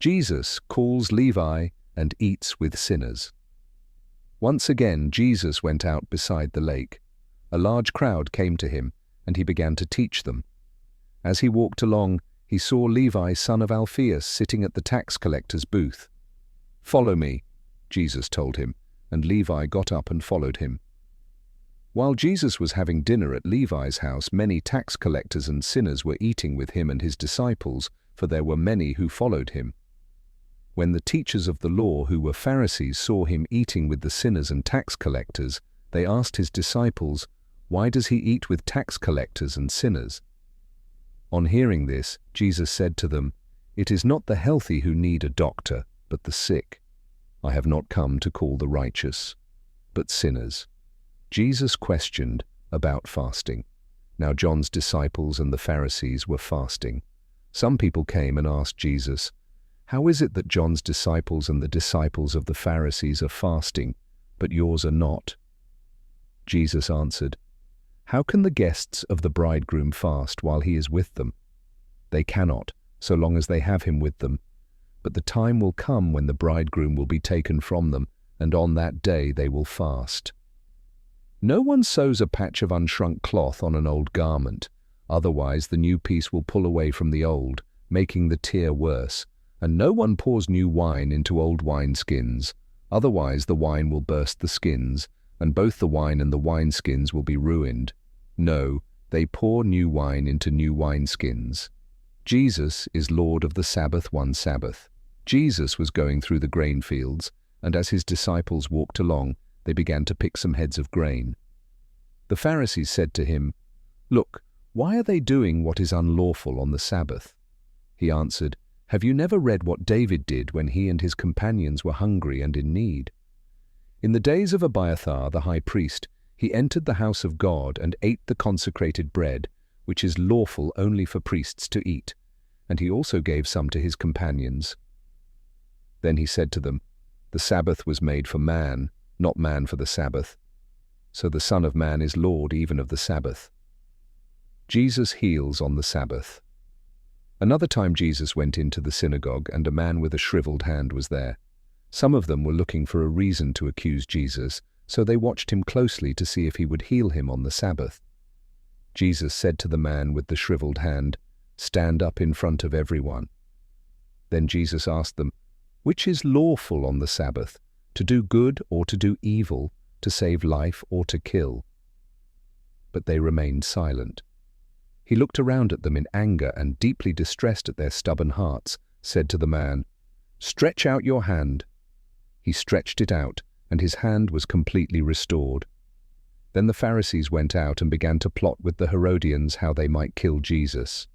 Jesus calls Levi and eats with sinners. Once again Jesus went out beside the lake. A large crowd came to him, and he began to teach them. As he walked along, he saw Levi, son of Alphaeus, sitting at the tax collector's booth. "Follow me," Jesus told him, and Levi got up and followed him. While Jesus was having dinner at Levi's house, many tax collectors and sinners were eating with him and his disciples, for there were many who followed him. When the teachers of the law, who were Pharisees, saw him eating with the sinners and tax collectors, they asked his disciples, "Why does he eat with tax collectors and sinners?" On hearing this, Jesus said to them, "It is not the healthy who need a doctor, but the sick. I have not come to call the righteous, but sinners." Jesus questioned about fasting. Now John's disciples and the Pharisees were fasting. Some people came and asked Jesus, "How is it that John's disciples and the disciples of the Pharisees are fasting, but yours are not?" Jesus answered, "How can the guests of the bridegroom fast while he is with them? They cannot, so long as they have him with them. But the time will come when the bridegroom will be taken from them, and on that day they will fast. No one sews a patch of unshrunk cloth on an old garment, otherwise the new piece will pull away from the old, making the tear worse. And no one pours new wine into old wineskins, otherwise the wine will burst the skins, and both the wine and the wineskins will be ruined. No, they pour new wine into new wineskins." Jesus is Lord of the Sabbath one Sabbath. Jesus was going through the grain fields, and as his disciples walked along, they began to pick some heads of grain. The Pharisees said to him, "Look, why are they doing what is unlawful on the Sabbath?" He answered, "Have you never read what David did when he and his companions were hungry and in need? In the days of Abiathar the high priest, he entered the house of God and ate the consecrated bread, which is lawful only for priests to eat, and he also gave some to his companions. Then he said to them, 'The Sabbath was made for man, not man for the Sabbath. So the Son of Man is Lord even of the Sabbath.'" Jesus heals on the Sabbath. Another time Jesus went into the synagogue, and a man with a shriveled hand was there. Some of them were looking for a reason to accuse Jesus, so they watched him closely to see if he would heal him on the Sabbath. Jesus said to the man with the shriveled hand, "Stand up in front of everyone." Then Jesus asked them, "Which is lawful on the Sabbath, to do good or to do evil, to save life or to kill?" But they remained silent. He looked around at them in anger and, deeply distressed at their stubborn hearts, said to the man, "Stretch out your hand." He stretched it out, and his hand was completely restored. Then the Pharisees went out and began to plot with the Herodians how they might kill Jesus.